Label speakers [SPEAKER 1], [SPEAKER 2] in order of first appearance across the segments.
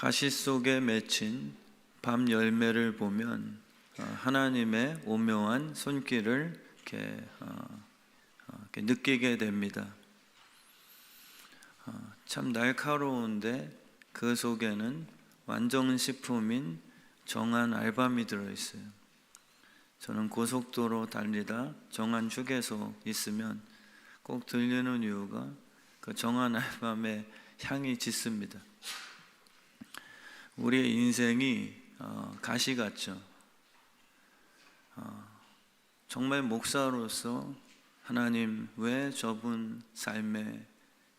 [SPEAKER 1] 가시 속에 맺힌 밤 열매를 보면 하나님의 오묘한 손길을 이렇게 느끼게 됩니다. 참 날카로운데 그 속에는 완전식품인 정한 알밤이 들어있어요. 저는 고속도로 달리다 정한 휴게소 있으면 꼭 들리는 이유가 그 정한 알밤의 향이 짙습니다. 우리의 인생이 가시 같죠. 정말 목사로서 하나님 왜 저분 삶에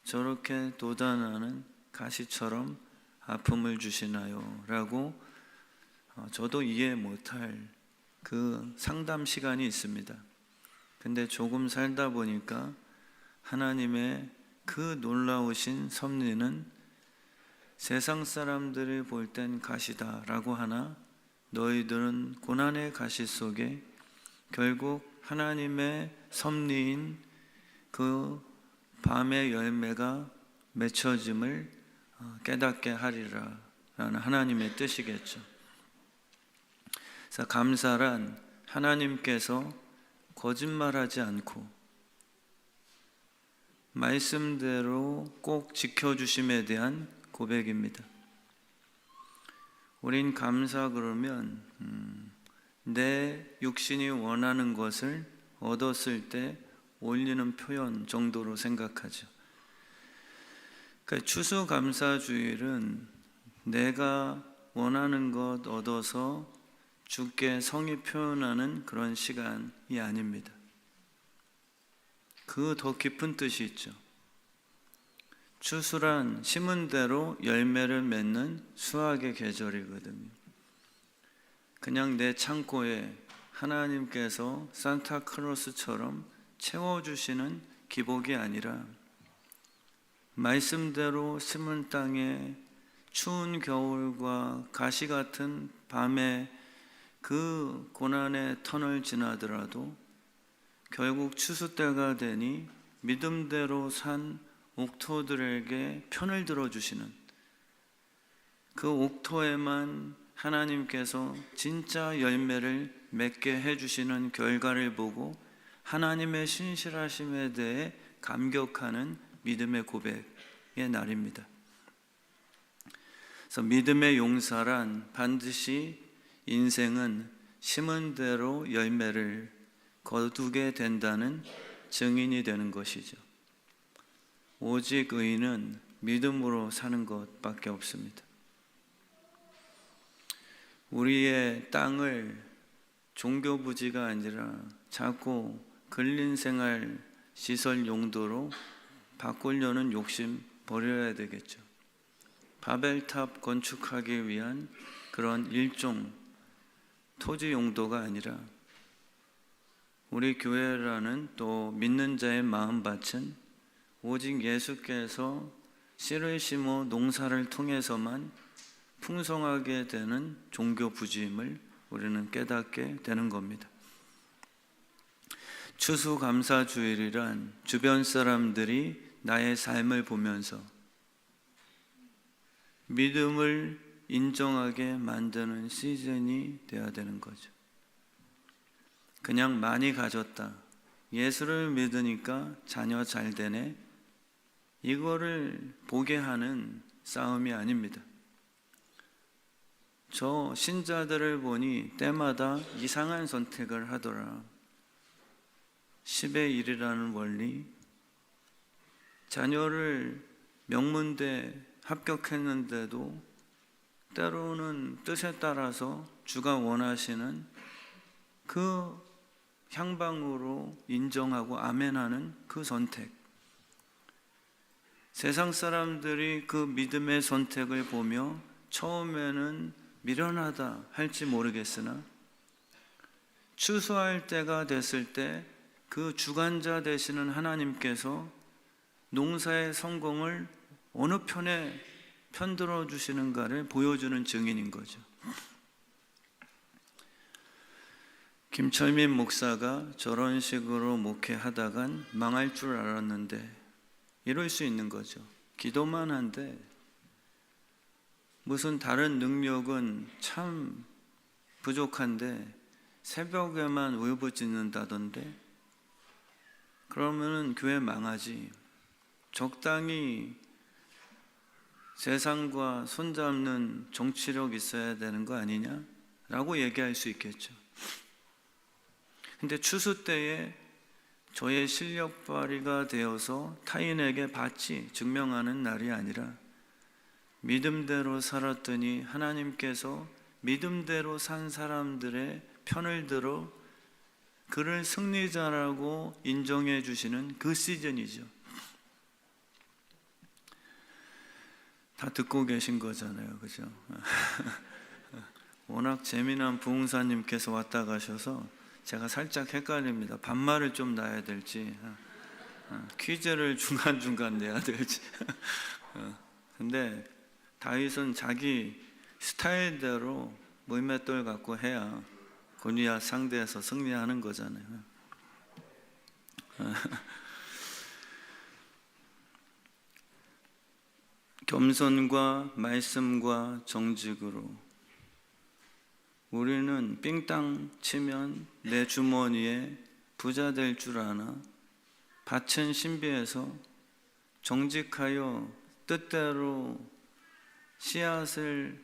[SPEAKER 1] 저렇게 도단하는 가시처럼 아픔을 주시나요? 라고 저도 이해 못할 그 상담 시간이 있습니다. 근데 조금 살다 보니까 하나님의 그 놀라우신 섭리는 세상 사람들이 볼 땐 가시다라고 하나 너희들은 고난의 가시 속에 결국 하나님의 섭리인 그 밤의 열매가 맺혀짐을 깨닫게 하리라 라는 하나님의 뜻이겠죠. 그래서 감사란 하나님께서 거짓말하지 않고 말씀대로 꼭 지켜주심에 대한 고백입니다. 우린 감사 그러면 내 육신이 원하는 것을 얻었을 때 올리는 표현 정도로 생각하죠. 그러니까 추수감사주일은 내가 원하는 것 얻어서 주께 성의 표현하는 그런 시간이 아닙니다. 그 더 깊은 뜻이 있죠. 추수란 심은 대로 열매를 맺는 수확의 계절이거든요. 그냥 내 창고에 하나님께서 산타클로스처럼 채워주시는 기복이 아니라 말씀대로 심은 땅에 추운 겨울과 가시 같은 밤에 그 고난의 터널 지나더라도 결국 추수 때가 되니 믿음대로 산 옥토들에게 편을 들어주시는 그 옥토에만 하나님께서 진짜 열매를 맺게 해주시는 결과를 보고 하나님의 신실하심에 대해 감격하는 믿음의 고백의 날입니다. 그래서 믿음의 용사란 반드시 인생은 심은 대로 열매를 거두게 된다는 증인이 되는 것이죠. 오직 의인은 믿음으로 사는 것밖에 없습니다. 우리의 땅을 종교 부지가 아니라 자꾸 근린생활 시설 용도로 바꾸려는 욕심 버려야 되겠죠. 바벨탑 건축하기 위한 그런 일종 토지 용도가 아니라 우리 교회라는 또 믿는 자의 마음밭은 오직 예수께서 씨를 심어 농사를 통해서만 풍성하게 되는 종교 부지임을 우리는 깨닫게 되는 겁니다. 추수감사주일이란 주변 사람들이 나의 삶을 보면서 믿음을 인정하게 만드는 시즌이 되어야 되는 거죠. 그냥 많이 가졌다, 예수를 믿으니까 자녀 잘 되네, 이거를 보게 하는 싸움이 아닙니다. 저 신자들을 보니 때마다 이상한 선택을 하더라. 10의 1이라는 원리, 자녀를 명문대 합격했는데도 때로는 뜻에 따라서 주가 원하시는 그 향방으로 인정하고 아멘하는 그 선택. 세상 사람들이 그 믿음의 선택을 보며 처음에는 미련하다 할지 모르겠으나 추수할 때가 됐을 때 그 주관자 되시는 하나님께서 농사의 성공을 어느 편에 편들어 주시는가를 보여주는 증인인 거죠. 김철민 목사가 저런 식으로 목회하다간 망할 줄 알았는데 이럴 수 있는 거죠. 기도만 한데 무슨 다른 능력은 참 부족한데 새벽에만 울부짖는다던데, 그러면은 교회 망하지. 적당히 세상과 손잡는 정치력 있어야 되는 거 아니냐라고 얘기할 수 있겠죠. 근데 추수 때에 저의 실력 발휘가 되어서 타인에게 바치 증명하는 날이 아니라 믿음대로 살았더니 하나님께서 믿음대로 산 사람들의 편을 들어 그를 승리자라고 인정해 주시는 그 시즌이죠. 다 듣고 계신 거잖아요, 그죠? 워낙 재미난 부흥사님께서 왔다 가셔서 제가 살짝 헷갈립니다. 반말을 좀 놔야 될지, 퀴즈를 중간중간 내야 될지. 근데 다윗은 자기 스타일대로 물맷돌 갖고 해야 골리앗 상대에서 승리하는 거잖아요. 겸손과 말씀과 정직으로 우리는 삥땅 치면 내 주머니에 부자 될 줄 아나 밭은 신비해서 정직하여 뜻대로 씨앗을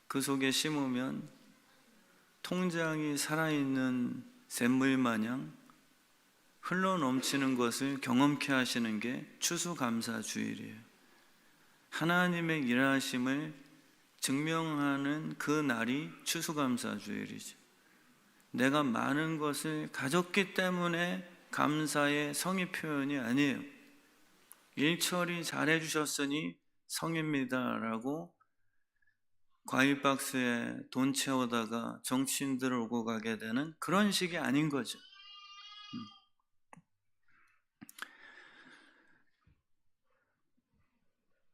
[SPEAKER 1] 그 속에 심으면 통장이 살아있는 샘물 마냥 흘러넘치는 것을 경험케 하시는 게 추수감사주일이에요. 하나님의 일하심을 증명하는 그 날이 추수감사주일이죠. 내가 많은 것을 가졌기 때문에 감사의 성의 표현이 아니에요. 일처리 잘해주셨으니 성입니다라고 과일 박스에 돈 채우다가 정치인들 오고 가게 되는 그런 식이 아닌 거죠.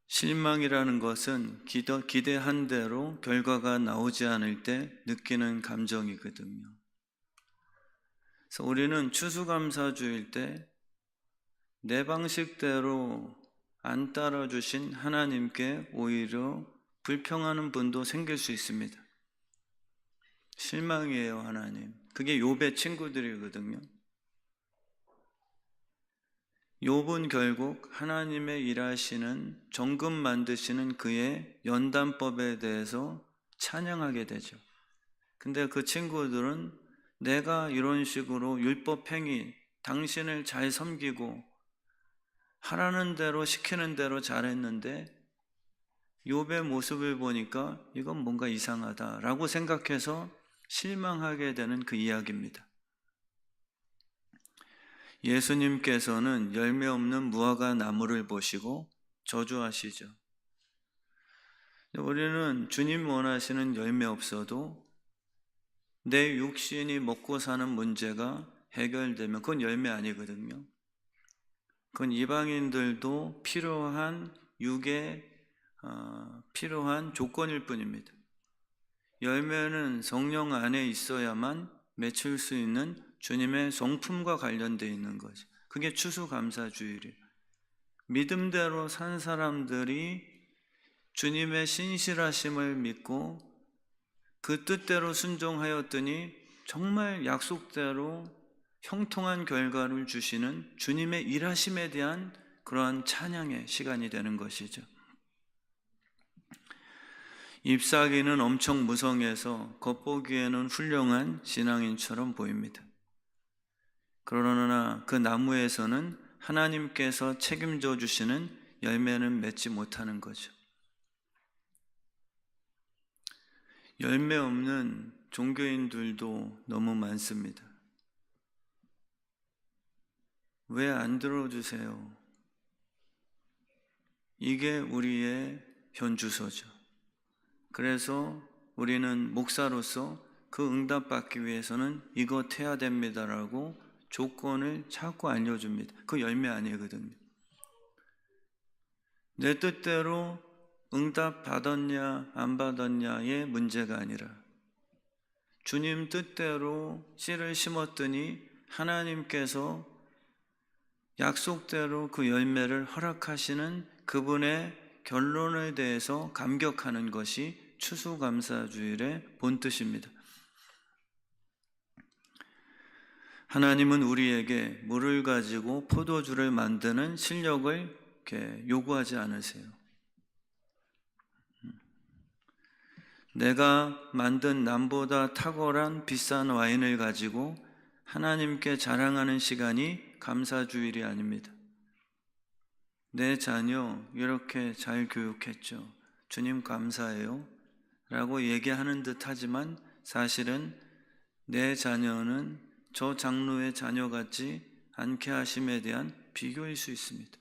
[SPEAKER 1] 실망이라는 것은 기대한 대로 결과가 나오지 않을 때 느끼는 감정이거든요. 그래서 우리는 추수감사주일 때 내 방식대로 안 따라주신 하나님께 오히려 불평하는 분도 생길 수 있습니다. 실망이에요, 하나님. 그게 욥의 친구들이거든요. 욥은 결국 하나님의 일하시는 정금 만드시는 그의 연단법에 대해서 찬양하게 되죠. 근데 그 친구들은 내가 이런 식으로 율법 행위, 당신을 잘 섬기고 하라는 대로 시키는 대로 잘했는데 욥의 모습을 보니까 이건 뭔가 이상하다라고 생각해서 실망하게 되는 그 이야기입니다. 예수님께서는 열매 없는 무화과 나무를 보시고 저주하시죠. 우리는 주님 원하시는 열매 없어도 내 육신이 먹고 사는 문제가 해결되면 그건 열매 아니거든요. 그건 이방인들도 필요한 육에 필요한 조건일 뿐입니다. 열매는 성령 안에 있어야만 맺힐 수 있는 주님의 성품과 관련되어 있는 거죠. 그게 추수감사주일이에요. 믿음대로 산 사람들이 주님의 신실하심을 믿고 그 뜻대로 순종하였더니 정말 약속대로 형통한 결과를 주시는 주님의 일하심에 대한 그러한 찬양의 시간이 되는 것이죠. 잎사귀는 엄청 무성해서 겉보기에는 훌륭한 신앙인처럼 보입니다. 그러나 그 나무에서는 하나님께서 책임져 주시는 열매는 맺지 못하는 거죠. 열매 없는 종교인들도 너무 많습니다. 왜 안 들어주세요? 이게 우리의 현주소죠. 그래서 우리는 목사로서 그 응답받기 위해서는 이것 해야 됩니다라고 조건을 자꾸 알려줍니다. 그 열매 아니거든요. 내 뜻대로 응답 받았냐 안 받았냐의 문제가 아니라 주님 뜻대로 씨를 심었더니 하나님께서 약속대로 그 열매를 허락하시는 그분의 결론에 대해서 감격하는 것이 추수감사주일의 본뜻입니다. 하나님은 우리에게 물을 가지고 포도주를 만드는 실력을 이렇게 요구하지 않으세요. 내가 만든 남보다 탁월한 비싼 와인을 가지고 하나님께 자랑하는 시간이 감사주일이 아닙니다. 내 자녀 이렇게 잘 교육했죠. 주님 감사해요 라고 얘기하는 듯 하지만 사실은 내 자녀는 저 장로의 자녀 같지 않게 하심에 대한 비교일 수 있습니다.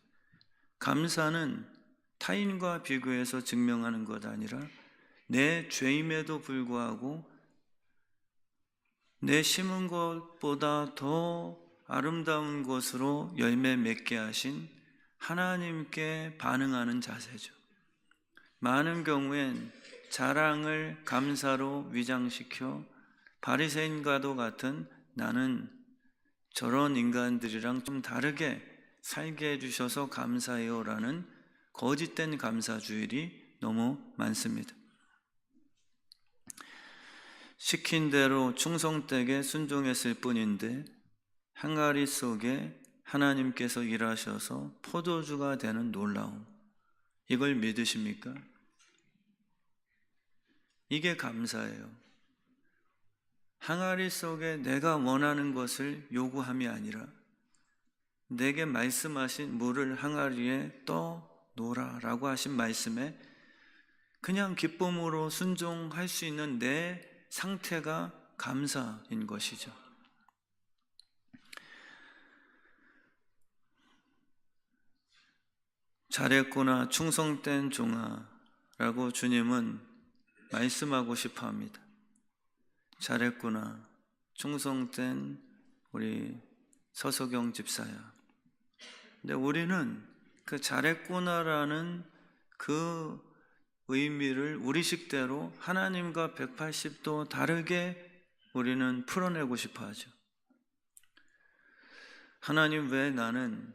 [SPEAKER 1] 감사는 타인과 비교해서 증명하는 것 아니라 내 죄임에도 불구하고 내 심은 것보다 더 아름다운 것으로 열매 맺게 하신 하나님께 반응하는 자세죠. 많은 경우엔 자랑을 감사로 위장시켜 바리새인과도 같은 나는 저런 인간들이랑 좀 다르게 살게 해주셔서 감사해요 라는 거짓된 감사주일이 너무 많습니다. 시킨 대로 충성되게 순종했을 뿐인데 항아리 속에 하나님께서 일하셔서 포도주가 되는 놀라움, 이걸 믿으십니까? 이게 감사예요. 항아리 속에 내가 원하는 것을 요구함이 아니라 내게 말씀하신 물을 항아리에 떠 놓으라라고 하신 말씀에 그냥 기쁨으로 순종할 수 있는 내 상태가 감사인 것이죠. 잘했구나 충성된 종아라고 주님은 말씀하고 싶어 합니다. 잘했구나 충성된 우리 서석영 집사야. 근데 우리는 그 잘했구나라는 그 의미를 우리식대로 하나님과 180도 다르게 우리는 풀어내고 싶어 하죠. 하나님 왜 나는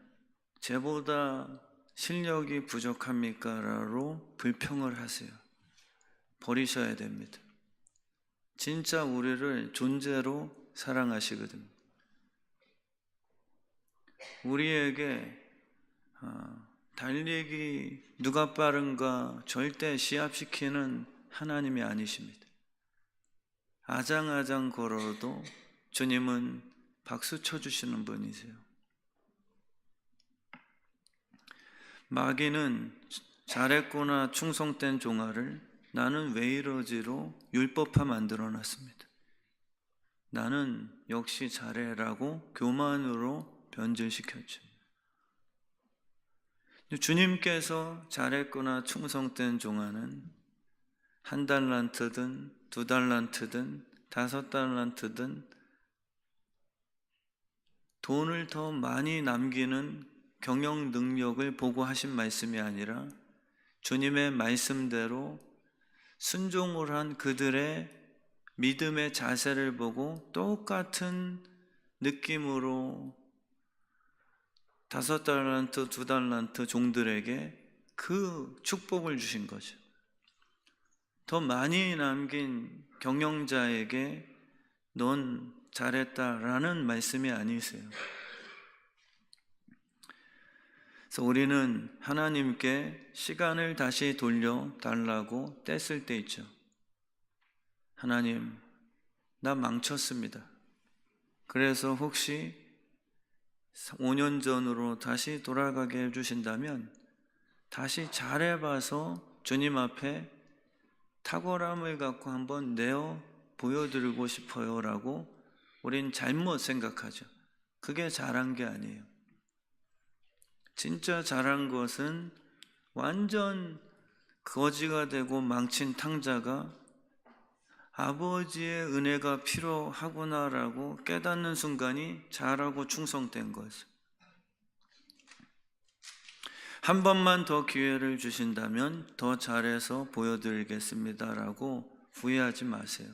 [SPEAKER 1] 쟤보다 실력이 부족합니까? 라로 불평을 하세요. 버리셔야 됩니다. 진짜 우리를 존재로 사랑하시거든요. 우리에게 달리기 누가 빠른가 절대 시합시키는 하나님이 아니십니다. 아장아장 걸어도 주님은 박수 쳐주시는 분이세요. 마귀는 잘했구나 충성된 종아를 나는 왜 이러지로 율법화 만들어 놨습니다. 나는 역시 잘해라고 교만으로 변질시켰죠. 주님께서 잘했구나 충성된 종아는 1달란트든 2달란트든 5달란트든 돈을 더 많이 남기는 경영 능력을 보고 하신 말씀이 아니라 주님의 말씀대로 순종을 한 그들의 믿음의 자세를 보고 똑같은 느낌으로 5달란트, 2달란트 종들에게 그 축복을 주신 거죠. 더 많이 남긴 경영자에게 넌 잘했다라는 말씀이 아니세요. 그래서 우리는 하나님께 시간을 다시 돌려달라고 뗐을 때 있죠. 하나님, 나 망쳤습니다. 그래서 혹시 5년 전으로 다시 돌아가게 해주신다면 다시 잘해봐서 주님 앞에 탁월함을 갖고 한번 내어 보여드리고 싶어요 라고 우린 잘못 생각하죠. 그게 잘한 게 아니에요. 진짜 잘한 것은 완전 거지가 되고 망친 탕자가 아버지의 은혜가 필요하구나라고 깨닫는 순간이 잘하고 충성된 거죠. 한 번만 더 기회를 주신다면 더 잘해서 보여드리겠습니다라고 후회하지 마세요.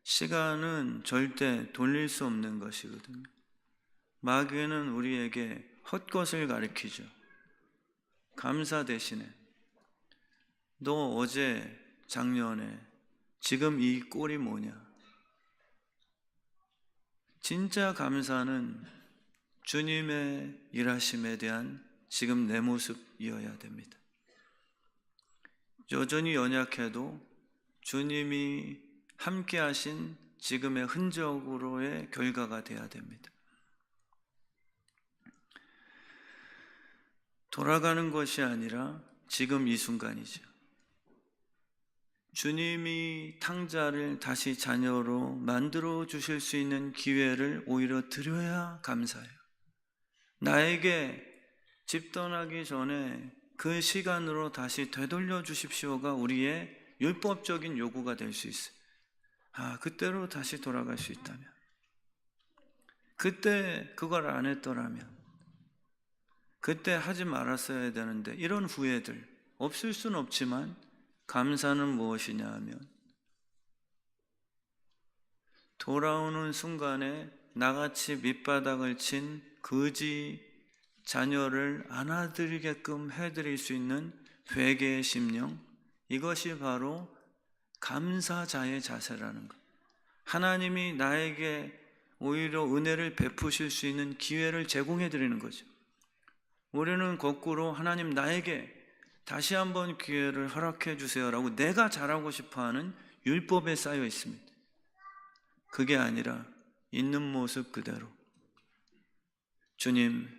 [SPEAKER 1] 시간은 절대 돌릴 수 없는 것이거든요. 마귀는 우리에게 헛것을 가르치죠. 감사 대신에 너 어제, 작년에, 지금 이 꼴이 뭐냐? 진짜 감사는 주님의 일하심에 대한 지금 내 모습이어야 됩니다. 여전히 연약해도 주님이 함께 하신 지금의 흔적으로의 결과가 되어야 됩니다. 돌아가는 것이 아니라 지금 이 순간이죠. 주님이 탕자를 다시 자녀로 만들어 주실 수 있는 기회를 오히려 드려야 감사해요. 나에게 집 떠나기 전에 그 시간으로 다시 되돌려 주십시오가 우리의 율법적인 요구가 될 수 있어요. 그때로 다시 돌아갈 수 있다면, 그때 그걸 안 했더라면, 그때 하지 말았어야 되는데, 이런 후회들 없을 수는 없지만 감사는 무엇이냐 하면 돌아오는 순간에 나같이 밑바닥을 친 거지 자녀를 안아드리게끔 해드릴 수 있는 회개의 심령, 이것이 바로 감사자의 자세라는 것. 하나님이 나에게 오히려 은혜를 베푸실 수 있는 기회를 제공해 드리는 거죠. 우리는 거꾸로 하나님 나에게 다시 한번 기회를 허락해 주세요라고 내가 잘하고 싶어하는 율법에 쌓여 있습니다. 그게 아니라 있는 모습 그대로 주님,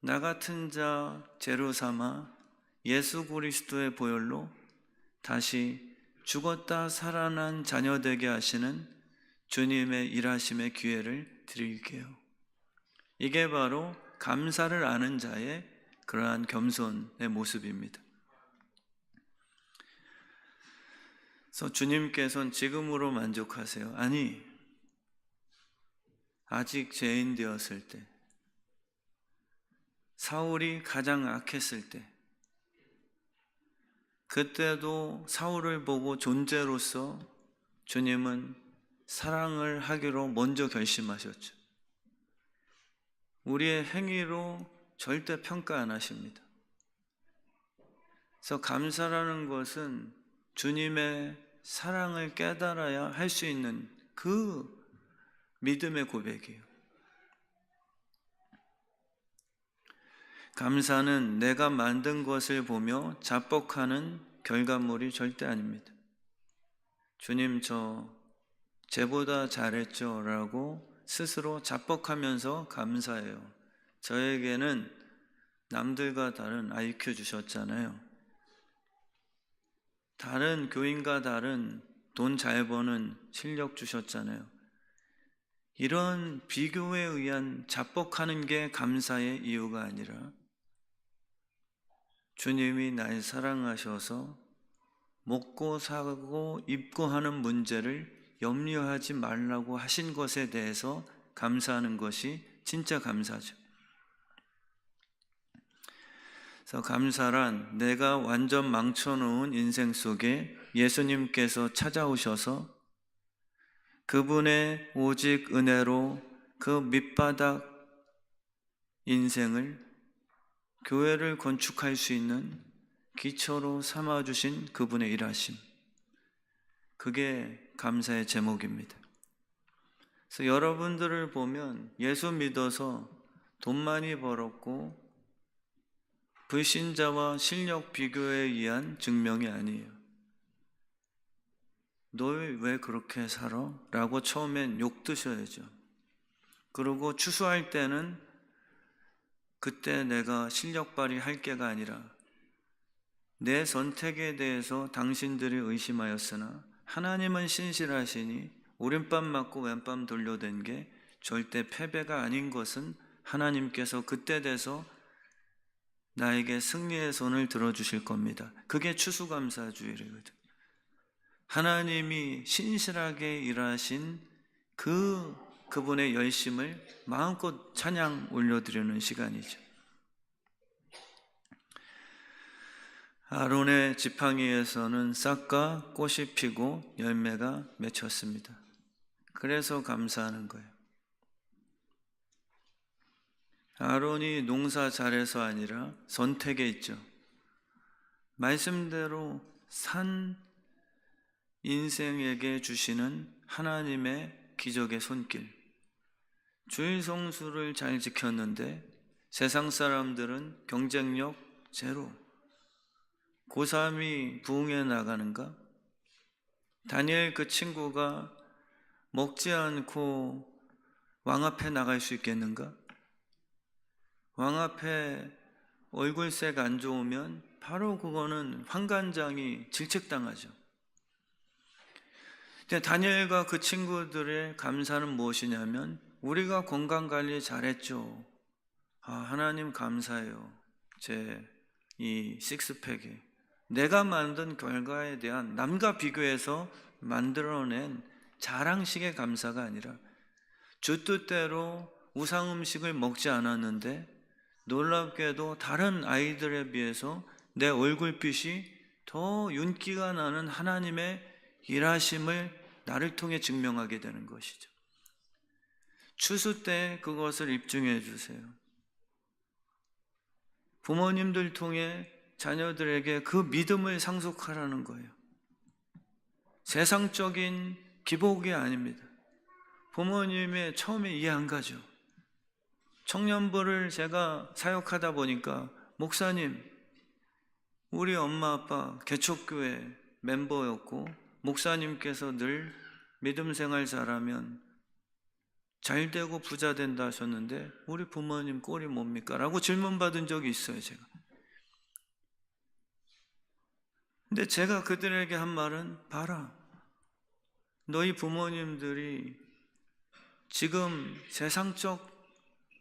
[SPEAKER 1] 나 같은 자 재료 삼아 예수 그리스도의 보혈로 다시 죽었다 살아난 자녀 되게 하시는 주님의 일하심의 기회를 드릴게요. 이게 바로 감사를 아는 자의 그러한 겸손의 모습입니다. 그래서 주님께서는 지금으로 만족하세요? 아니, 아직 죄인 되었을 때, 사울이 가장 악했을 때, 그때도 사울을 보고 존재로서 주님은 사랑을 하기로 먼저 결심하셨죠. 우리의 행위로 절대 평가 안 하십니다. 그래서 감사라는 것은 주님의 사랑을 깨달아야 할 수 있는 그 믿음의 고백이에요. 감사는 내가 만든 것을 보며 자뻑하는 결과물이 절대 아닙니다. 주님, 저 쟤보다 잘했죠 라고 스스로 자뻑하면서 감사해요. 저에게는 남들과 다른 IQ 주셨잖아요. 다른 교인과 다른 돈 잘 버는 실력 주셨잖아요. 이런 비교에 의한 자뻑하는 게 감사의 이유가 아니라 주님이 날 사랑하셔서 먹고 사고 입고 하는 문제를 염려하지 말라고 하신 것에 대해서 감사하는 것이 진짜 감사죠. 그래서 감사란 내가 완전 망쳐놓은 인생 속에 예수님께서 찾아오셔서 그분의 오직 은혜로 그 밑바닥 인생을 교회를 건축할 수 있는 기초로 삼아주신 그분의 일하심, 그게 감사의 제목입니다. 그래서 여러분들을 보면 예수 믿어서 돈 많이 벌었고 불신자와 실력 비교에 의한 증명이 아니에요. 너 왜 그렇게 살아? 라고 처음엔 욕 드셔야죠. 그리고 추수할 때는 그때 내가 실력 발휘할 게가 아니라 내 선택에 대해서 당신들이 의심하였으나 하나님은 신실하시니 오른밤 맞고 왼밤 돌려댄 게 절대 패배가 아닌 것은 하나님께서 그때 돼서 나에게 승리의 손을 들어주실 겁니다. 그게 추수감사주일이거든. 하나님이 신실하게 일하신 그분의 열심을 마음껏 찬양 올려드리는 시간이죠. 아론의 지팡이에서는 싹과 꽃이 피고 열매가 맺혔습니다. 그래서 감사하는 거예요. 아론이 농사 잘해서 아니라 선택에 있죠. 말씀대로 산 인생에게 주시는 하나님의 기적의 손길. 주일 성수를 잘 지켰는데 세상 사람들은 경쟁력 제로. 고3이 부흥해 나가는가? 다니엘 그 친구가 먹지 않고 왕 앞에 나갈 수 있겠는가? 왕 앞에 얼굴색 안 좋으면 바로 그거는 환관장이 질책당하죠. 근데 다니엘과 그 친구들의 감사는 무엇이냐면 우리가 건강관리 잘했죠. 하나님 감사해요. 제 이 식스팩에 내가 만든 결과에 대한 남과 비교해서 만들어낸 자랑식의 감사가 아니라 주 뜻대로 우상 음식을 먹지 않았는데 놀랍게도 다른 아이들에 비해서 내 얼굴빛이 더 윤기가 나는 하나님의 일하심을 나를 통해 증명하게 되는 것이죠. 추수 때 그것을 입증해 주세요. 부모님들 통해 자녀들에게 그 믿음을 상속하라는 거예요. 세상적인 기복이 아닙니다. 부모님의 처음에 이해 안 가죠. 청년부를 제가 사역하다 보니까 목사님, 우리 엄마 아빠 개척교회 멤버였고 목사님께서 늘 믿음 생활 잘하면 잘 되고 부자 된다 하셨는데 우리 부모님 꼴이 뭡니까? 라고 질문받은 적이 있어요, 제가. 근데 제가 그들에게 한 말은 봐라. 너희 부모님들이 지금 세상적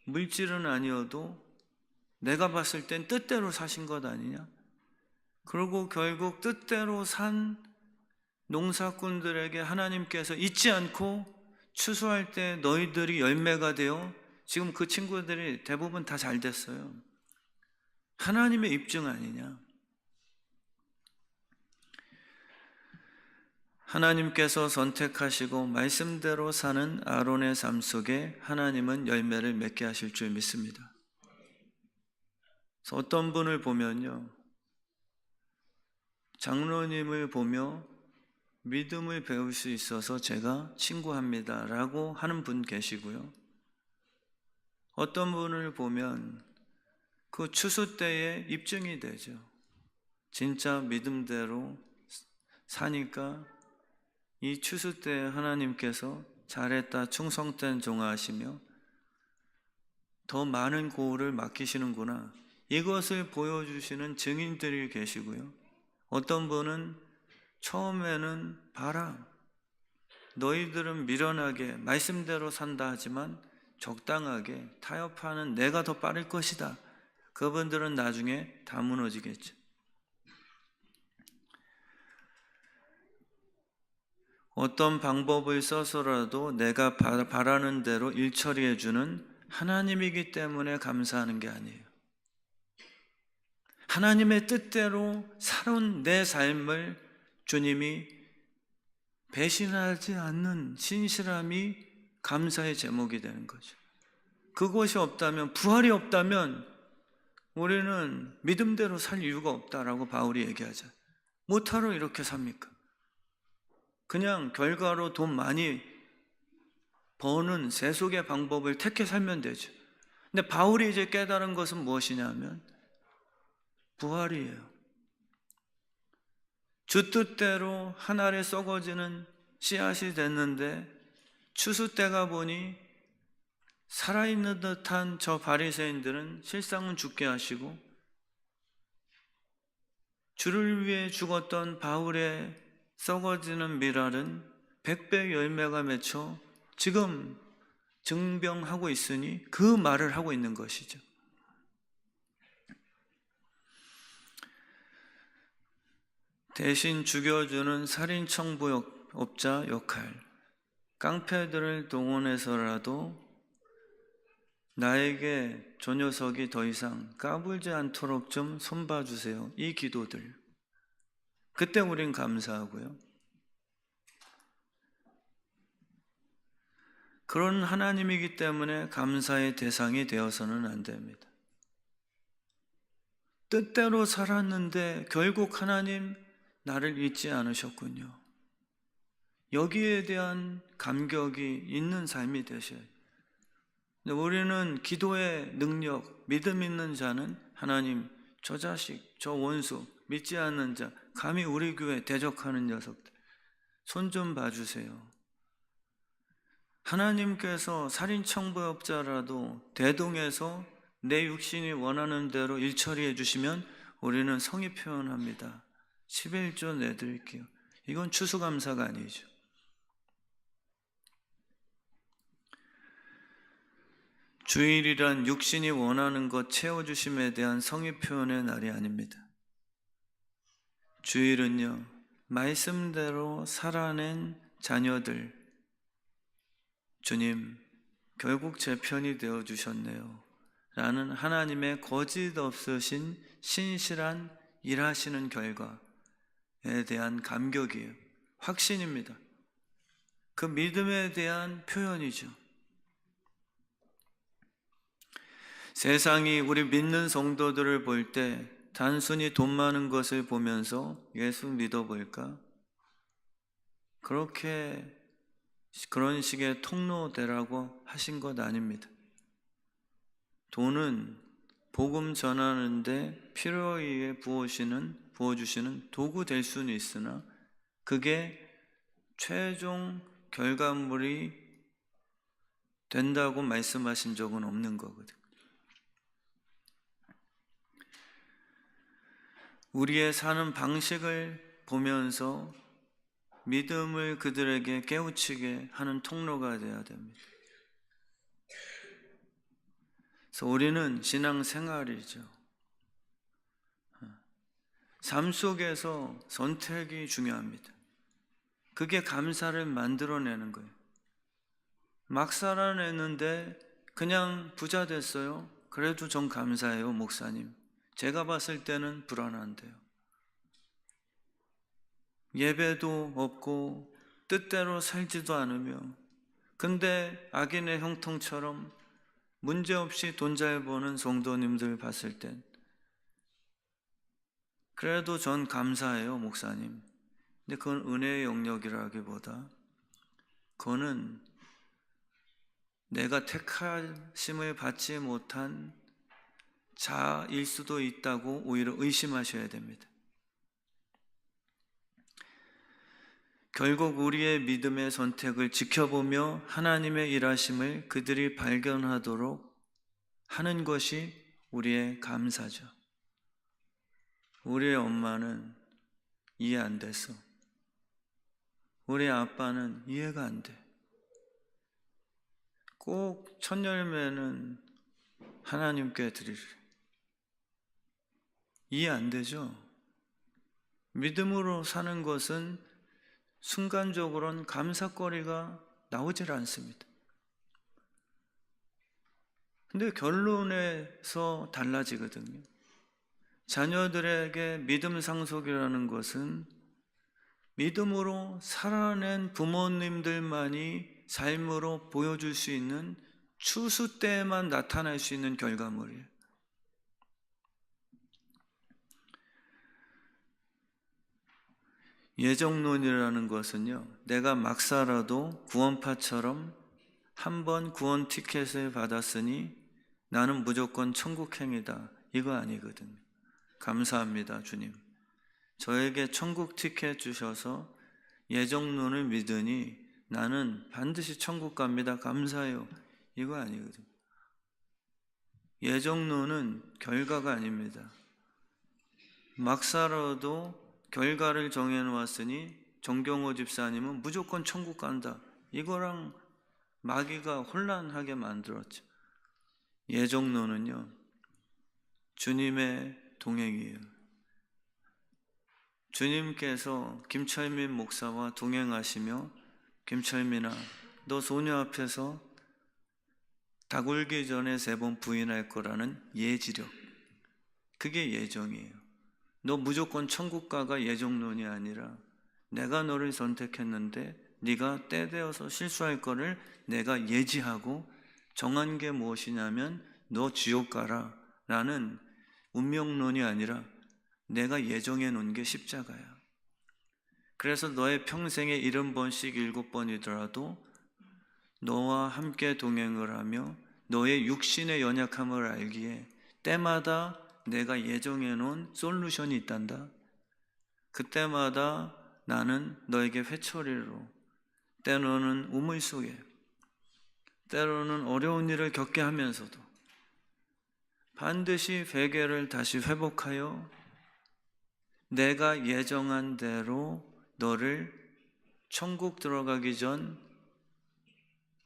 [SPEAKER 1] 물질은 아니어도 내가 봤을 땐 뜻대로 사신 것 아니냐? 그리고 결국 뜻대로 산 농사꾼들에게 하나님께서 잊지 않고 추수할 때 너희들이 열매가 되어 지금 그 친구들이 대부분 다 잘 됐어요. 하나님의 입증 아니냐? 하나님께서 선택하시고 말씀대로 사는 아론의 삶 속에 하나님은 열매를 맺게 하실 줄 믿습니다. 그래서 어떤 분을 보면요, 장로님을 보며 믿음을 배울 수 있어서 제가 친구합니다 라고 하는 분 계시고요, 어떤 분을 보면 그 추수 때에 입증이 되죠. 진짜 믿음대로 사니까 이 추수 때 하나님께서 잘했다, 충성된 종아 하시며 더 많은 고울을 맡기시는구나, 이것을 보여주시는 증인들이 계시고요, 어떤 분은 처음에는 봐라, 너희들은 미련하게 말씀대로 산다 하지만 적당하게 타협하는 내가 더 빠를 것이다. 그분들은 나중에 다 무너지겠죠. 어떤 방법을 써서라도 내가 바라는 대로 일 처리해 주는 하나님이기 때문에 감사하는 게 아니에요. 하나님의 뜻대로 살아온 내 삶을 주님이 배신하지 않는 신실함이 감사의 제목이 되는 거죠. 그것이 없다면, 부활이 없다면 우리는 믿음대로 살 이유가 없다라고 바울이 얘기하죠. 못하러 이렇게 삽니까? 그냥 결과로 돈 많이 버는 세속의 방법을 택해 살면 되죠. 근데 바울이 이제 깨달은 것은 무엇이냐면 부활이에요. 주 뜻대로 한 알에 썩어지는 씨앗이 됐는데 추수 때가 보니 살아있는 듯한 저 바리새인들은 실상은 죽게 하시고, 주를 위해 죽었던 바울의 썩어지는 밀알은 100배 열매가 맺혀 지금 증병하고 있으니 그 말을 하고 있는 것이죠. 대신 죽여주는 살인청부업자 역할, 깡패들을 동원해서라도 나에게 저 녀석이 더 이상 까불지 않도록 좀 손봐주세요. 이 기도들, 그때 우린 감사하고요. 그런 하나님이기 때문에 감사의 대상이 되어서는 안 됩니다. 뜻대로 살았는데 결국 하나님 나를 잊지 않으셨군요. 여기에 대한 감격이 있는 삶이 되셔요. 우리는 기도의 능력, 믿음 있는 자는 하나님, 저 자식, 저 원수, 믿지 않는 자, 감히 우리 교회 대적하는 녀석들, 손 좀 봐주세요. 하나님께서 살인청부업자라도 대동해서 내 육신이 원하는 대로 일 처리해 주시면 우리는 성의 표현합니다. 11조 내드릴게요. 이건 추수감사가 아니죠. 주일이란 육신이 원하는 것 채워주심에 대한 성의 표현의 날이 아닙니다. 주일은요, 말씀대로 살아낸 자녀들, 주님, 결국 제 편이 되어주셨네요 라는 하나님의 거짓 없으신 신실한 일하시는 결과에 대한 감격이에요. 확신입니다. 그 믿음에 대한 표현이죠. 세상이 우리 믿는 성도들을 볼 때 단순히 돈 많은 것을 보면서 예수 믿어볼까? 그런 식의 통로되라고 하신 것 아닙니다. 돈은 복음 전하는데 필요에 의해 부어주시는 도구 될 수는 있으나 그게 최종 결과물이 된다고 말씀하신 적은 없는 거거든요. 우리의 사는 방식을 보면서 믿음을 그들에게 깨우치게 하는 통로가 되어야 됩니다. 그래서 우리는 신앙생활이죠. 삶 속에서 선택이 중요합니다. 그게 감사를 만들어내는 거예요. 막 살아냈는데 그냥 부자 됐어요. 그래도 전 감사해요, 목사님. 제가 봤을 때는 불안한데요. 예배도 없고 뜻대로 살지도 않으며 근데 악인의 형통처럼 문제없이 돈 잘 버는 성도님들 봤을 땐 그래도 전 감사해요, 목사님. 근데 그건 은혜의 영역이라기보다 그거는 내가 택하심을 받지 못한 자일 수도 있다고 오히려 의심하셔야 됩니다. 결국 우리의 믿음의 선택을 지켜보며 하나님의 일하심을 그들이 발견하도록 하는 것이 우리의 감사죠. 우리의 엄마는 이해 안 됐어. 우리 아빠는 이해가 안 돼. 꼭 첫 열매는 하나님께 드리래. 이해 안 되죠? 믿음으로 사는 것은 순간적으로는 감사거리가 나오질 않습니다. 근데 결론에서 달라지거든요. 자녀들에게 믿음 상속이라는 것은 믿음으로 살아낸 부모님들만이 삶으로 보여줄 수 있는 추수 때에만 나타날 수 있는 결과물이에요. 예정론이라는 것은요, 내가 막 살아도 구원파처럼 한 번 구원 티켓을 받았으니 나는 무조건 천국행이다, 이거 아니거든요. 감사합니다, 주님. 저에게 천국 티켓 주셔서 예정론을 믿으니 나는 반드시 천국 갑니다, 감사해요, 이거 아니거든요. 예정론은 결과가 아닙니다. 막 살아도 결과를 정해놓았으니 정경호 집사님은 무조건 천국 간다, 이거랑 마귀가 혼란하게 만들었죠. 예정론은요, 주님의 동행이에요. 주님께서 김철민 목사와 동행하시며 김철민아, 너 소녀 앞에서 닭 울기 전에 3번 부인할 거라는 예지력, 그게 예정이에요. 너 무조건 천국 가가 예정론이 아니라 내가 너를 선택했는데 네가 때 되어서 실수할 거를 내가 예지하고 정한 게 무엇이냐면 너 지옥 가라 라는 운명론이 아니라 내가 예정해 놓은 게 십자가야. 그래서 너의 평생에 70번씩 7번이더라도 너와 함께 동행을 하며 너의 육신의 연약함을 알기에 때마다 내가 예정해 놓은 솔루션이 있단다. 그때마다 나는 너에게 회초리로, 때로는 우물 속에, 때로는 어려운 일을 겪게 하면서도 반드시 회개를 다시 회복하여 내가 예정한 대로 너를 천국 들어가기 전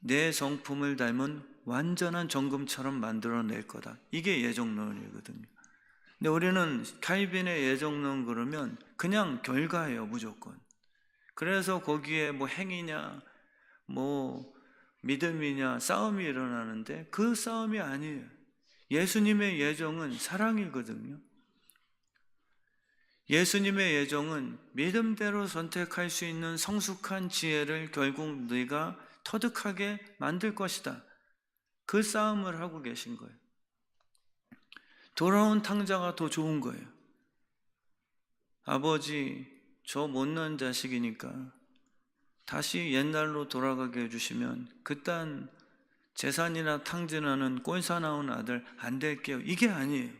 [SPEAKER 1] 내 성품을 닮은 완전한 정금처럼 만들어낼 거다. 이게 예정론이거든요. 근데 우리는 칼빈의 예정론 그러면 그냥 결과예요, 무조건. 그래서 거기에 뭐 행위냐, 뭐 믿음이냐, 싸움이 일어나는데 그 싸움이 아니에요. 예수님의 예정은 사랑이거든요. 예수님의 예정은 믿음대로 선택할 수 있는 성숙한 지혜를 결국 네가 터득하게 만들 것이다. 그 싸움을 하고 계신 거예요. 돌아온 탕자가 더 좋은 거예요. 아버지, 저 못난 자식이니까 다시 옛날로 돌아가게 해주시면 그딴 재산이나 탕진하는 꼴사나운 아들 안 될게요. 이게 아니에요.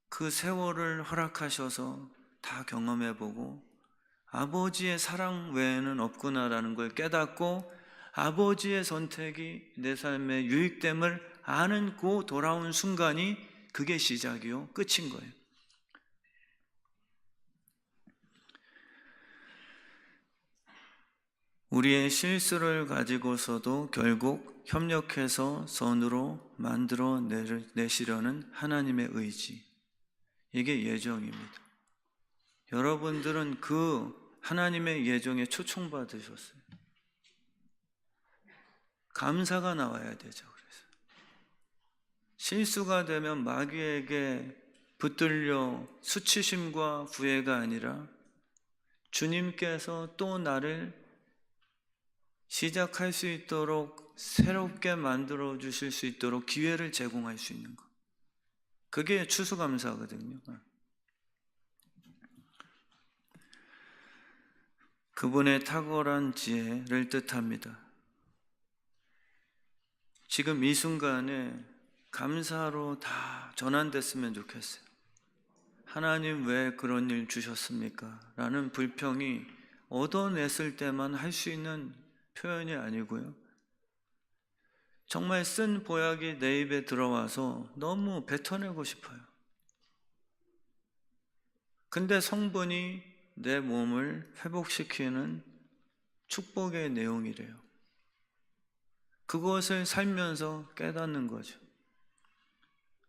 [SPEAKER 1] 그 세월을 허락하셔서 다 경험해보고 아버지의 사랑 외에는 없구나라는 걸 깨닫고 아버지의 선택이 내 삶의 유익됨을 아는 그 돌아온 순간이 그게 시작이요, 끝인 거예요. 우리의 실수를 가지고서도 결국 협력해서 선으로 만들어 내시려는 하나님의 의지, 이게 예정입니다. 여러분들은 그 하나님의 예정에 초청받으셨어요. 감사가 나와야 되죠. 그래서 실수가 되면 마귀에게 붙들려 수치심과 후회가 아니라 주님께서 또 나를 시작할 수 있도록 새롭게 만들어 주실 수 있도록 기회를 제공할 수 있는 것, 그게 추수감사거든요. 그분의 탁월한 지혜를 뜻합니다. 지금 이 순간에 감사로 다 전환됐으면 좋겠어요. 하나님 왜 그런 일 주셨습니까? 라는 불평이 얻어냈을 때만 할 수 있는 표현이 아니고요. 정말 쓴 보약이 내 입에 들어와서 너무 뱉어내고 싶어요. 근데 성분이 내 몸을 회복시키는 축복의 내용이래요. 그것을 살면서 깨닫는 거죠.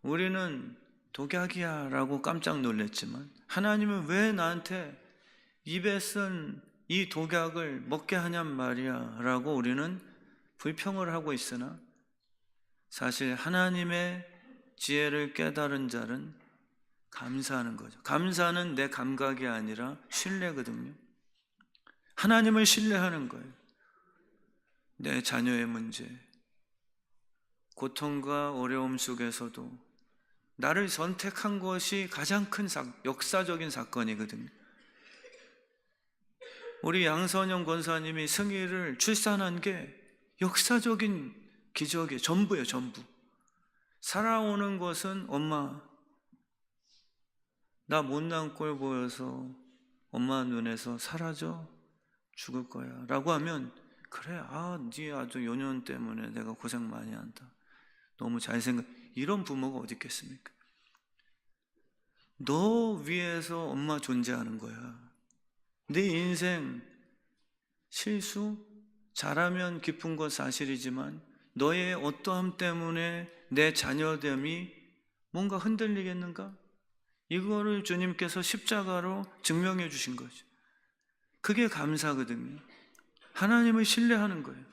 [SPEAKER 1] 우리는 독약이야 라고 깜짝 놀랐지만 하나님은 왜 나한테 입에 쓴 이 독약을 먹게 하냔 말이야 라고 우리는 불평을 하고 있으나 사실 하나님의 지혜를 깨달은 자는 감사하는 거죠. 감사는 내 감각이 아니라 신뢰거든요. 하나님을 신뢰하는 거예요. 내 자녀의 문제, 고통과 어려움 속에서도 나를 선택한 것이 가장 큰 역사적인 사건이거든요. 우리 양선영 권사님이 승희를 출산한 게 역사적인 기적이에요. 전부예요, 전부. 살아오는 것은 엄마, 나 못난 꼴 보여서 엄마 눈에서 사라져 죽을 거야 라고 하면 그래, 네 아주 연연 때문에 내가 고생 많이 한다, 너무 잘생각, 이런 부모가 어디 있겠습니까? 너 위해서 엄마 존재하는 거야. 네 인생 실수, 잘하면 기쁜 건 사실이지만 너의 어떠함 때문에 내 자녀됨이 뭔가 흔들리겠는가? 이거를 주님께서 십자가로 증명해 주신 거죠. 그게 감사거든요. 하나님을 신뢰하는 거예요.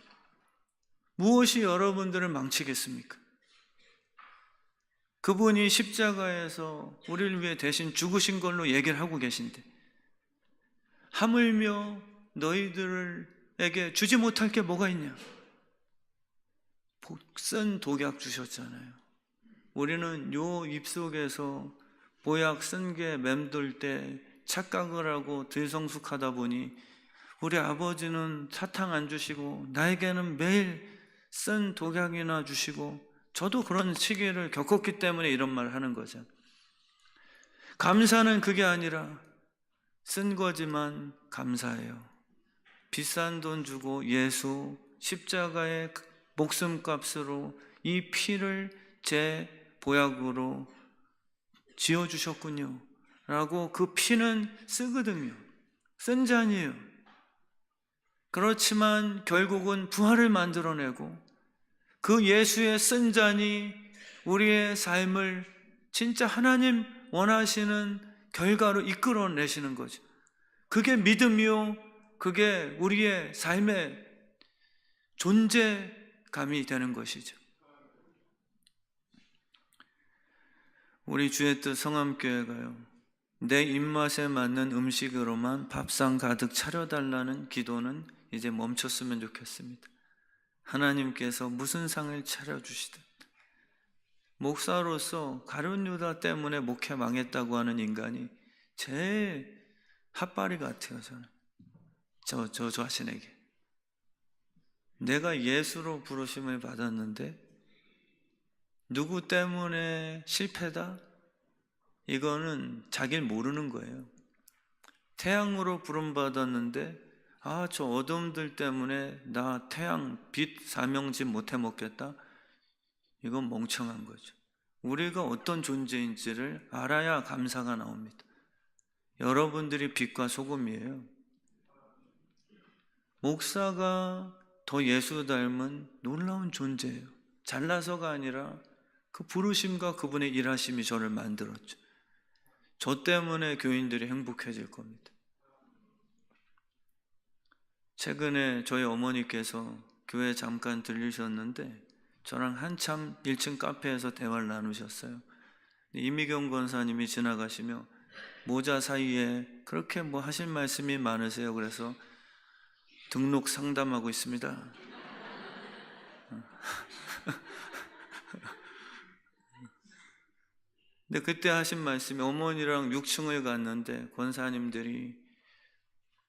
[SPEAKER 1] 무엇이 여러분들을 망치겠습니까? 그분이 십자가에서 우리를 위해 대신 죽으신 걸로 얘기를 하고 계신데 하물며 너희들에게 주지 못할 게 뭐가 있냐? 복선 독약 주셨잖아요. 우리는 요 입속에서 보약 쓴 게 맴돌 때 착각을 하고 들성숙하다 보니 우리 아버지는 사탕 안 주시고 나에게는 매일 쓴 독약이나 주시고, 저도 그런 시기를 겪었기 때문에 이런 말을 하는 거죠. 감사는 그게 아니라 쓴 거지만 감사해요. 비싼 돈 주고 예수 십자가의 목숨값으로 이 피를 제 보약으로 지어주셨군요 라고. 그 피는 쓰거든요. 쓴 잔이에요. 그렇지만 결국은 부활을 만들어내고 그 예수의 쓴 잔이 우리의 삶을 진짜 하나님 원하시는 결과로 이끌어내시는 거죠. 그게 믿음이요, 그게 우리의 삶의 존재감이 되는 것이죠. 우리 주의 뜻 성암교회가요, 내 입맛에 맞는 음식으로만 밥상 가득 차려달라는 기도는 이제 멈췄으면 좋겠습니다. 하나님께서 무슨 상을 차려주시든, 목사로서 가룟 유다 때문에 목회 망했다고 하는 인간이 제일 핫바리 같아요. 저는 저 자신에게 내가 예수로 부르심을 받았는데 누구 때문에 실패다? 이거는 자기를 모르는 거예요. 태양으로 부름받았는데 저 어둠들 때문에 나 태양 빛 사명직 못해 먹겠다? 이건 멍청한 거죠. 우리가 어떤 존재인지를 알아야 감사가 나옵니다. 여러분들이 빛과 소금이에요. 목사가 더 예수 닮은 놀라운 존재예요. 잘나서가 아니라 그 부르심과 그분의 일하심이 저를 만들었죠. 저 때문에 교인들이 행복해질 겁니다. 최근에 저희 어머니께서 교회 잠깐 들리셨는데 저랑 한참 1층 카페에서 대화를 나누셨어요. 이미경 권사님이 지나가시며 모자 사이에 그렇게 하실 말씀이 많으세요. 그래서 등록 상담하고 있습니다. 근데 그때 하신 말씀이, 어머니랑 6층을 갔는데 권사님들이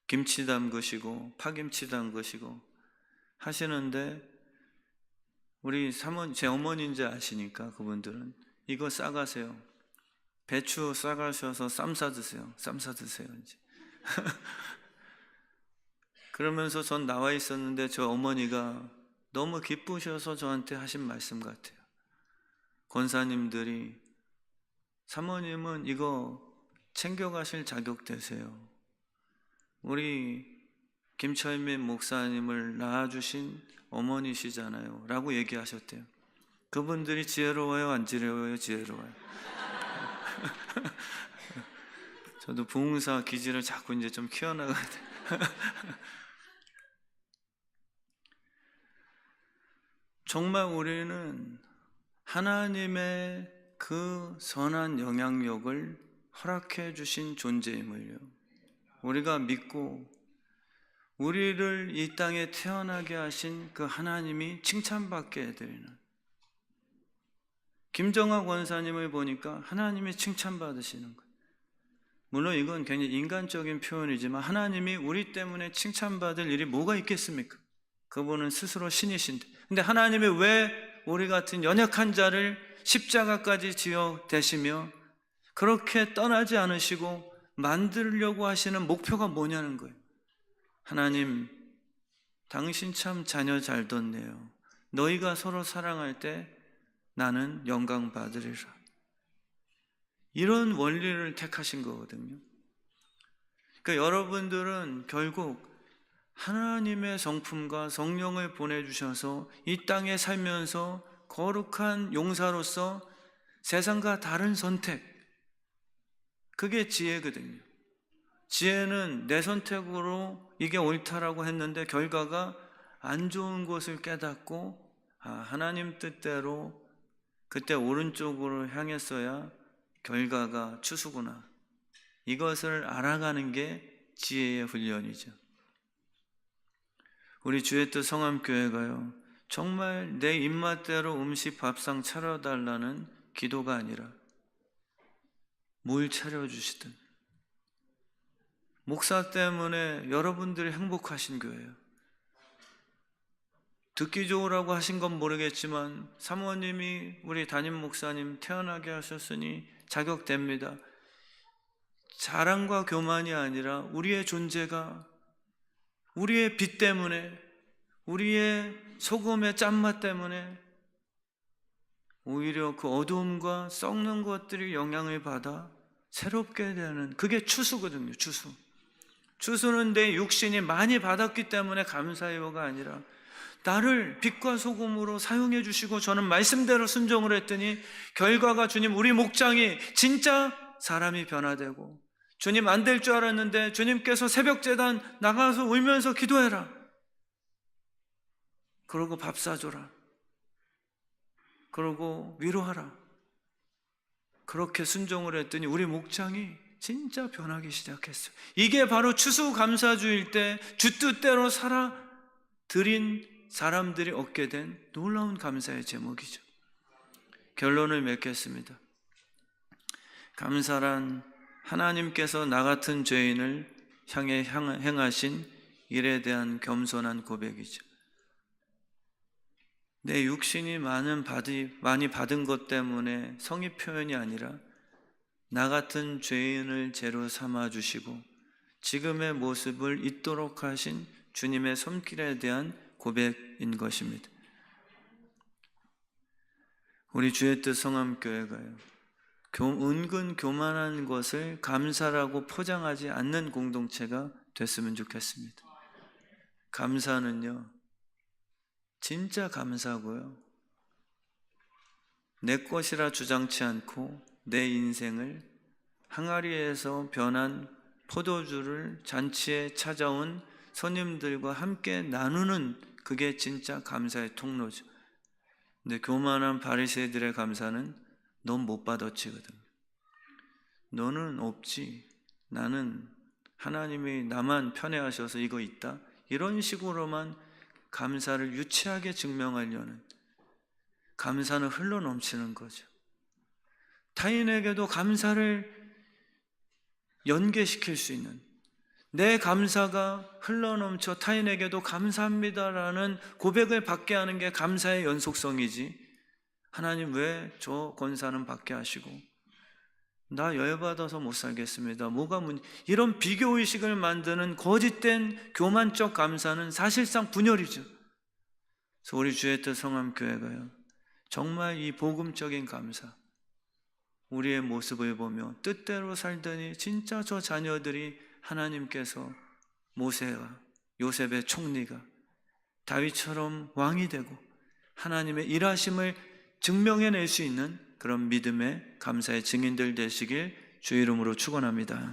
[SPEAKER 1] 김치 담그시고 파김치 담그시고 하시는데 우리 제 어머니인지 아시니까 그분들은 이거 싸가세요. 배추 싸가셔서 쌈 싸드세요. 쌈 싸드세요 이제. 그러면서 전 나와 있었는데 저 어머니가 너무 기쁘셔서 저한테 하신 말씀 같아요. 권사님들이 사모님은 이거 챙겨가실 자격 되세요. 우리 김철민 목사님을 낳아주신 어머니시잖아요 라고 얘기하셨대요. 그분들이 지혜로워요, 안 지혜로워요? 지혜로워요. 저도 부흥사 기질을 자꾸 이제 좀 키워나가야 돼요. 정말 우리는 하나님의 그 선한 영향력을 허락해 주신 존재임을요, 우리가 믿고 우리를 이 땅에 태어나게 하신 그 하나님이 칭찬받게 해드리는, 김정아 권사님을 보니까 하나님이 칭찬받으시는 거예요. 물론 이건 굉장히 인간적인 표현이지만 하나님이 우리 때문에 칭찬받을 일이 뭐가 있겠습니까? 그분은 스스로 신이신데. 근데 하나님이 왜 우리 같은 연약한 자를 십자가까지 지어 대시며 그렇게 떠나지 않으시고 만들려고 하시는 목표가 뭐냐는 거예요. 하나님, 당신 참 자녀 잘 뒀네요. 너희가 서로 사랑할 때 나는 영광 받으리라. 이런 원리를 택하신 거거든요. 그러니까 여러분들은 결국 하나님의 성품과 성령을 보내주셔서 이 땅에 살면서 거룩한 용사로서 세상과 다른 선택, 그게 지혜거든요. 지혜는 내 선택으로 이게 옳다라고 했는데 결과가 안 좋은 것을 깨닫고 하나님 뜻대로 그때 오른쪽으로 향했어야 결과가 추수구나, 이것을 알아가는 게 지혜의 훈련이죠. 우리 주의 뜻 성암교회가요, 정말 내 입맛대로 음식 밥상 차려달라는 기도가 아니라 뭘 차려주시든 목사 때문에 여러분들이 행복하신 거예요. 듣기 좋으라고 하신 건 모르겠지만 사모님이 우리 담임 목사님 태어나게 하셨으니 자격됩니다. 자랑과 교만이 아니라 우리의 존재가 우리의 빛 때문에, 우리의 소금의 짠맛 때문에 오히려 그 어두움과 썩는 것들이 영향을 받아 새롭게 되는, 그게 추수거든요. 추수는 내 육신이 많이 받았기 때문에 감사해요가 아니라 나를 빛과 소금으로 사용해 주시고 저는 말씀대로 순종을 했더니 결과가 주님, 우리 목장이 진짜 사람이 변화되고, 주님 안 될 줄 알았는데 주님께서 새벽제단 나가서 울면서 기도해라, 그러고 밥 사줘라, 그러고 위로하라, 그렇게 순종을 했더니 우리 목장이 진짜 변하기 시작했어요. 이게 바로 추수감사주일 때 주 뜻대로 살아 드린 사람들이 얻게 된 놀라운 감사의 제목이죠. 결론을 맺겠습니다. 감사란 하나님께서 나 같은 죄인을 향해 행하신 일에 대한 겸손한 고백이죠. 내 육신이 많이 받은 것 때문에 성의 표현이 아니라 나 같은 죄인을 죄로 삼아주시고 지금의 모습을 잊도록 하신 주님의 손길에 대한 고백인 것입니다. 우리 주의 뜻 성함교회가요, 은근 교만한 것을 감사라고 포장하지 않는 공동체가 됐으면 좋겠습니다. 감사는요, 진짜 감사고요, 내 것이라 주장치 않고 내 인생을 항아리에서 변한 포도주를 잔치에 찾아온 손님들과 함께 나누는, 그게 진짜 감사의 통로죠. 근데 교만한 바리새이들의 감사는 넌 못 받았지거든, 너는 없지, 나는 하나님이 나만 편애하셔서 이거 있다, 이런 식으로만 감사를 유치하게 증명하려는, 감사는 흘러넘치는 거죠. 타인에게도 감사를 연계시킬 수 있는, 내 감사가 흘러넘쳐 타인에게도 감사합니다라는 고백을 받게 하는 게 감사의 연속성이지, 하나님 왜 저 권사는 받게 하시고 나 열받아서 못 살겠습니다, 이런 비교의식을 만드는 거짓된 교만적 감사는 사실상 분열이죠. 그래서 우리 주의 뜻 성함교회가요, 정말 이 복음적인 감사, 우리의 모습을 보며 뜻대로 살더니 진짜 저 자녀들이 하나님께서 모세와 요셉의 총리가 다윗처럼 왕이 되고 하나님의 일하심을 증명해낼 수 있는 그런 믿음의 감사의 증인들 되시길 주의 이름으로 축원합니다.